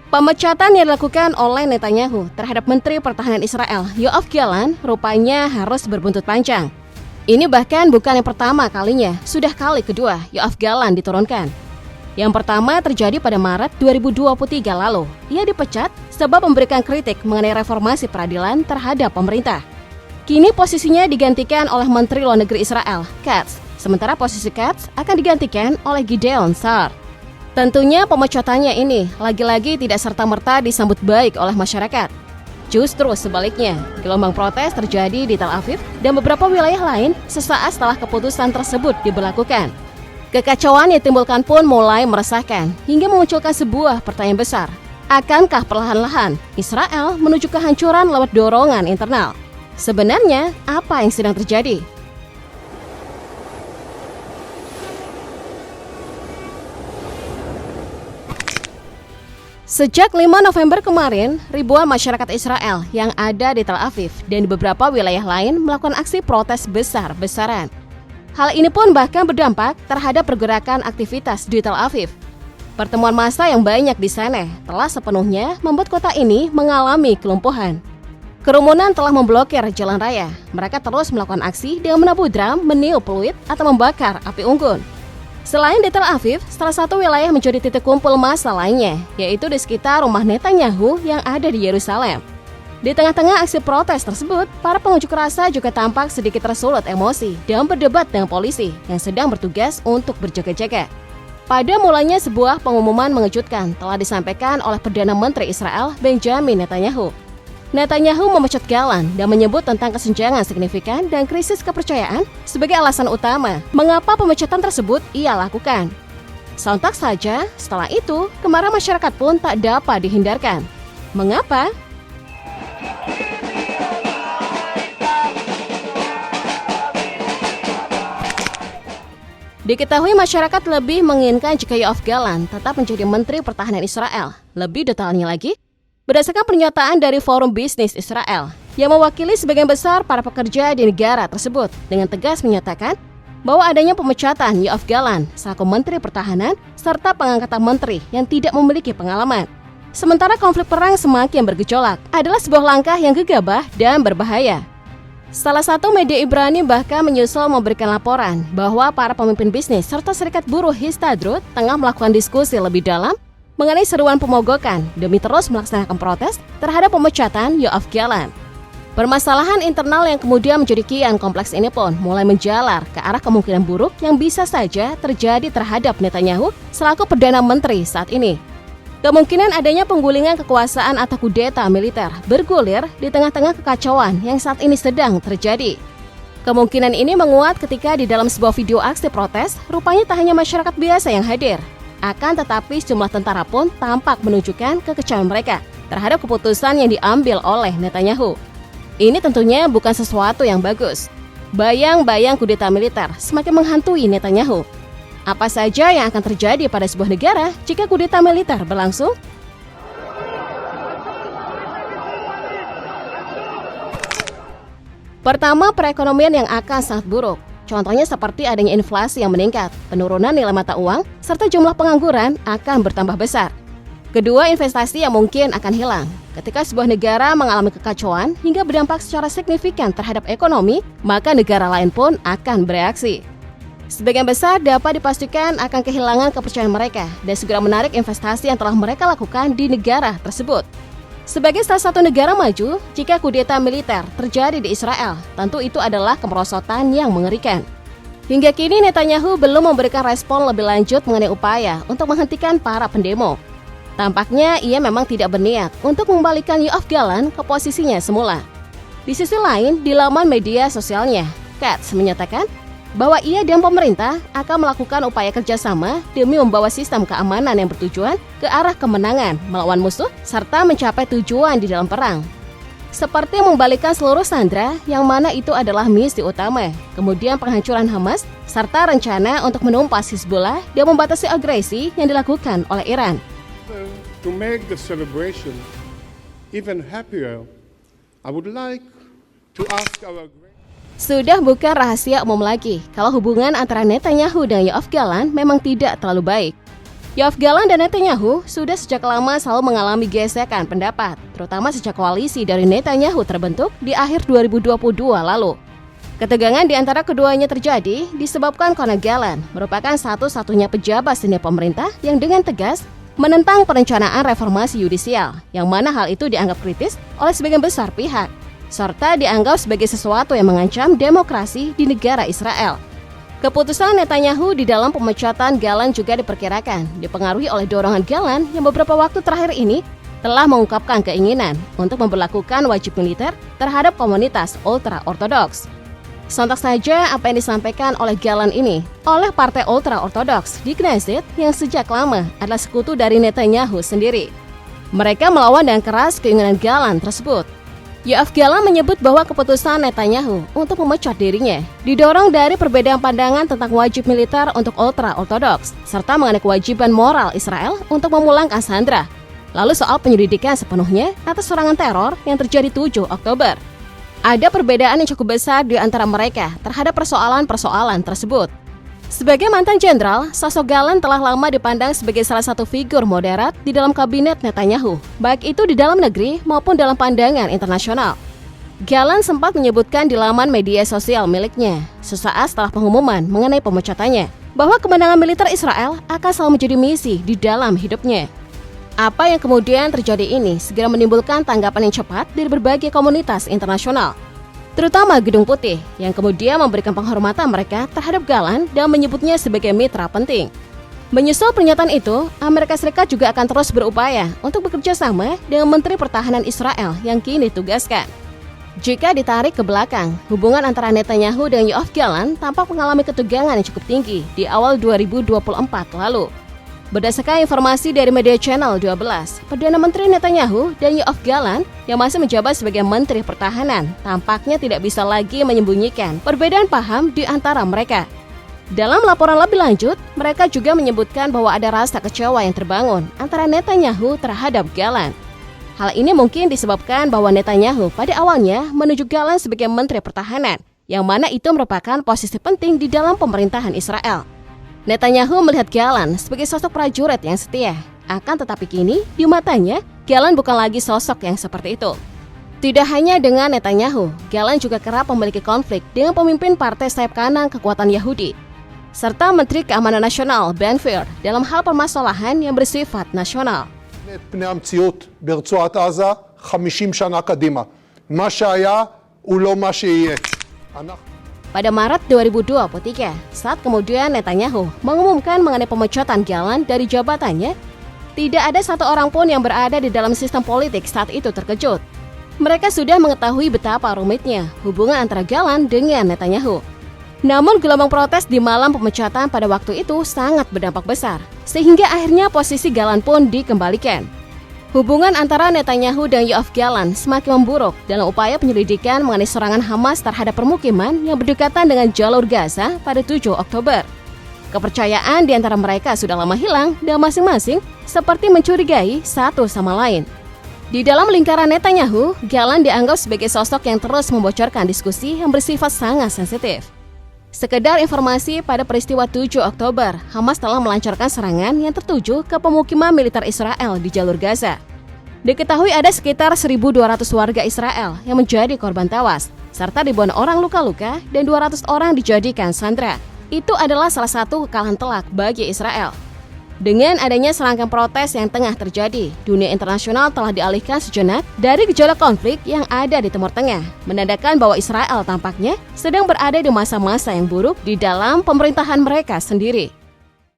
Pemecatan yang dilakukan oleh Netanyahu terhadap Menteri Pertahanan Israel, Yoav Gallant, rupanya harus berbuntut panjang. Ini bahkan bukan yang pertama kalinya, sudah kali kedua Yoav Gallant diturunkan. Yang pertama terjadi pada Maret 2023 lalu. Ia dipecat sebab memberikan kritik mengenai reformasi peradilan terhadap pemerintah. Kini posisinya digantikan oleh Menteri Luar Negeri Israel, Katz. Sementara posisi Katz akan digantikan oleh Gideon Sa'ar. Tentunya pemecatannya ini lagi-lagi tidak serta-merta disambut baik oleh masyarakat. Justru sebaliknya, gelombang protes terjadi di Tel Aviv dan beberapa wilayah lain sesaat setelah keputusan tersebut diberlakukan. Kekacauan yang ditimbulkan pun mulai meresahkan hingga memunculkan sebuah pertanyaan besar. Akankah perlahan-lahan Israel menuju kehancuran lewat dorongan internal? Sebenarnya, apa yang sedang terjadi? Sejak 5 November kemarin, ribuan masyarakat Israel yang ada di Tel Aviv dan di beberapa wilayah lain melakukan aksi protes besar-besaran. Hal ini pun bahkan berdampak terhadap pergerakan aktivitas di Tel Aviv. Pertemuan massa yang banyak di sana telah sepenuhnya membuat kota ini mengalami kelumpuhan. Kerumunan telah memblokir jalan raya. Mereka terus melakukan aksi dengan menabuh drum, meniup peluit, atau membakar api unggun. Selain di Tel Aviv, salah satu wilayah menjadi titik kumpul massa lainnya, yaitu di sekitar rumah Netanyahu yang ada di Yerusalem. Di tengah-tengah aksi protes tersebut, para pengunjuk rasa juga tampak sedikit tersulut emosi dan berdebat dengan polisi yang sedang bertugas untuk berjaga-jaga. Pada mulanya sebuah pengumuman mengejutkan telah disampaikan oleh Perdana Menteri Israel Benjamin Netanyahu. Netanyahu memecat Gallant dan menyebut tentang kesenjangan signifikan dan krisis kepercayaan sebagai alasan utama mengapa pemecatan tersebut ia lakukan. Sontak saja, setelah itu, kemarahan masyarakat pun tak dapat dihindarkan. Mengapa? Diketahui masyarakat lebih menginginkan jika Yoav Gallant tetap menjadi Menteri Pertahanan Israel. Lebih detailnya lagi, berdasarkan pernyataan dari Forum Bisnis Israel yang mewakili sebagian besar para pekerja di negara tersebut dengan tegas menyatakan bahwa adanya pemecatan Yoav Gallant selaku Menteri Pertahanan serta pengangkatan menteri yang tidak memiliki pengalaman. Sementara konflik perang semakin bergejolak adalah sebuah langkah yang gegabah dan berbahaya. Salah satu media Ibrani bahkan menyusul memberikan laporan bahwa para pemimpin bisnis serta serikat buruh Histadrut tengah melakukan diskusi lebih dalam mengenai seruan pemogokan demi terus melaksanakan protes terhadap pemecatan Yoav Gallant. Permasalahan internal yang kemudian menjadi kian kompleks ini pun mulai menjalar ke arah kemungkinan buruk yang bisa saja terjadi terhadap Netanyahu selaku Perdana Menteri saat ini. Kemungkinan adanya penggulingan kekuasaan atau kudeta militer bergulir di tengah-tengah kekacauan yang saat ini sedang terjadi. Kemungkinan ini menguat ketika di dalam sebuah video aksi protes, rupanya tak hanya masyarakat biasa yang hadir. Akan tetapi sejumlah tentara pun tampak menunjukkan kekecewaan mereka terhadap keputusan yang diambil oleh Netanyahu. Ini tentunya bukan sesuatu yang bagus. Bayang-bayang kudeta militer semakin menghantui Netanyahu. Apa saja yang akan terjadi pada sebuah negara jika kudeta militer berlangsung? Pertama, perekonomian yang akan sangat buruk. Contohnya seperti adanya inflasi yang meningkat, penurunan nilai mata uang, serta jumlah pengangguran akan bertambah besar. Kedua, investasi yang mungkin akan hilang. Ketika sebuah negara mengalami kekacauan hingga berdampak secara signifikan terhadap ekonomi, maka negara lain pun akan bereaksi. Sebagian besar dapat dipastikan akan kehilangan kepercayaan mereka dan segera menarik investasi yang telah mereka lakukan di negara tersebut. Sebagai salah satu negara maju, jika kudeta militer terjadi di Israel, tentu itu adalah kemerosotan yang mengerikan. Hingga kini Netanyahu belum memberikan respon lebih lanjut mengenai upaya untuk menghentikan para pendemo. Tampaknya ia memang tidak berniat untuk mengembalikan Yoav Gallant ke posisinya semula. Di sisi lain, di laman media sosialnya, Katz menyatakan bahwa ia dan pemerintah akan melakukan upaya kerjasama demi membawa sistem keamanan yang bertujuan ke arah kemenangan melawan musuh serta mencapai tujuan di dalam perang. Seperti membalikkan seluruh sandera yang mana itu adalah misi utama, kemudian penghancuran Hamas, serta rencana untuk menumpas Hizbullah dan membatasi agresi yang dilakukan oleh Iran. To make the celebration even happier, I would like to ask our Sudah bukan rahasia umum lagi kalau hubungan antara Netanyahu dan Yoav Gallant memang tidak terlalu baik. Yoav Gallant dan Netanyahu sudah sejak lama selalu mengalami gesekan pendapat, terutama sejak koalisi dari Netanyahu terbentuk di akhir 2022 lalu. Ketegangan di antara keduanya terjadi disebabkan karena Gallant merupakan satu-satunya pejabat senior pemerintah yang dengan tegas menentang perencanaan reformasi yudisial, yang mana hal itu dianggap kritis oleh sebagian besar pihak, serta dianggap sebagai sesuatu yang mengancam demokrasi di negara Israel. Keputusan Netanyahu di dalam pemecatan Gallant juga diperkirakan dipengaruhi oleh dorongan Gallant yang beberapa waktu terakhir ini telah mengungkapkan keinginan untuk memberlakukan wajib militer terhadap komunitas ultra-ortodoks. Sontak saja apa yang disampaikan oleh Gallant ini oleh partai ultra-ortodoks di Knesset yang sejak lama adalah sekutu dari Netanyahu sendiri. Mereka melawan dengan keras keinginan Gallant tersebut. Yoav Gallant menyebut bahwa keputusan Netanyahu untuk memecat dirinya didorong dari perbedaan pandangan tentang wajib militer untuk ultra-ortodoks, serta mengenai kewajiban moral Israel untuk memulangkan sandera. Lalu soal penyelidikan sepenuhnya atas serangan teror yang terjadi 7 Oktober. Ada perbedaan yang cukup besar di antara mereka terhadap persoalan-persoalan tersebut. Sebagai mantan jenderal, sosok Gallant telah lama dipandang sebagai salah satu figur moderat di dalam kabinet Netanyahu, baik itu di dalam negeri maupun dalam pandangan internasional. Gallant sempat menyebutkan di laman media sosial miliknya, sesaat setelah pengumuman mengenai pemecatannya, bahwa kemenangan militer Israel akan selalu menjadi misi di dalam hidupnya. Apa yang kemudian terjadi ini segera menimbulkan tanggapan yang cepat dari berbagai komunitas internasional, terutama Gedung Putih, yang kemudian memberikan penghormatan mereka terhadap Gallant dan menyebutnya sebagai mitra penting. Menyusul pernyataan itu, Amerika Serikat juga akan terus berupaya untuk bekerja sama dengan Menteri Pertahanan Israel yang kini ditugaskan. Jika ditarik ke belakang, hubungan antara Netanyahu dan Yoav Gallant tampak mengalami ketegangan yang cukup tinggi di awal 2024 lalu. Berdasarkan informasi dari media Channel 12, Perdana Menteri Netanyahu dan Yoav Gallant yang masih menjabat sebagai Menteri Pertahanan tampaknya tidak bisa lagi menyembunyikan perbedaan paham di antara mereka. Dalam laporan lebih lanjut, mereka juga menyebutkan bahwa ada rasa kecewa yang terbangun antara Netanyahu terhadap Gallant. Hal ini mungkin disebabkan bahwa Netanyahu pada awalnya menunjuk Gallant sebagai Menteri Pertahanan, yang mana itu merupakan posisi penting di dalam pemerintahan Israel. Netanyahu melihat Gallant sebagai sosok prajurit yang setia. Akan tetapi kini, di matanya, Gallant bukan lagi sosok yang seperti itu. Tidak hanya dengan Netanyahu, Gallant juga kerap memiliki konflik dengan pemimpin partai sayap kanan kekuatan Yahudi, serta Menteri Keamanan Nasional Ben Gvir dalam hal permasalahan yang bersifat nasional. פני המציאות ברצועת עזה 50 שנה קדימה. מה שהיה הוא לא מה שיהיה. Pada Maret 2023, saat kemudian Netanyahu mengumumkan mengenai pemecatan Gallant dari jabatannya, tidak ada satu orang pun yang berada di dalam sistem politik saat itu terkejut. Mereka sudah mengetahui betapa rumitnya hubungan antara Gallant dengan Netanyahu. Namun gelombang protes di malam pemecatan pada waktu itu sangat berdampak besar, sehingga akhirnya posisi Gallant pun dikembalikan. Hubungan antara Netanyahu dan Yoav Gallant semakin memburuk dalam upaya penyelidikan mengenai serangan Hamas terhadap permukiman yang berdekatan dengan jalur Gaza pada 7 Oktober. Kepercayaan di antara mereka sudah lama hilang dan masing-masing seperti mencurigai satu sama lain. Di dalam lingkaran Netanyahu, Gallant dianggap sebagai sosok yang terus membocorkan diskusi yang bersifat sangat sensitif. Sekedar informasi, pada peristiwa 7 Oktober, Hamas telah melancarkan serangan yang tertuju ke pemukiman militer Israel di jalur Gaza. Diketahui ada sekitar 1.200 warga Israel yang menjadi korban tewas, serta ribuan orang luka-luka dan 200 orang dijadikan sandera. Itu adalah salah satu kekalahan telak bagi Israel. Dengan adanya serangkaian protes yang tengah terjadi, dunia internasional telah dialihkan sejenak dari gejolak konflik yang ada di Timur Tengah, menandakan bahwa Israel tampaknya sedang berada di masa-masa yang buruk di dalam pemerintahan mereka sendiri.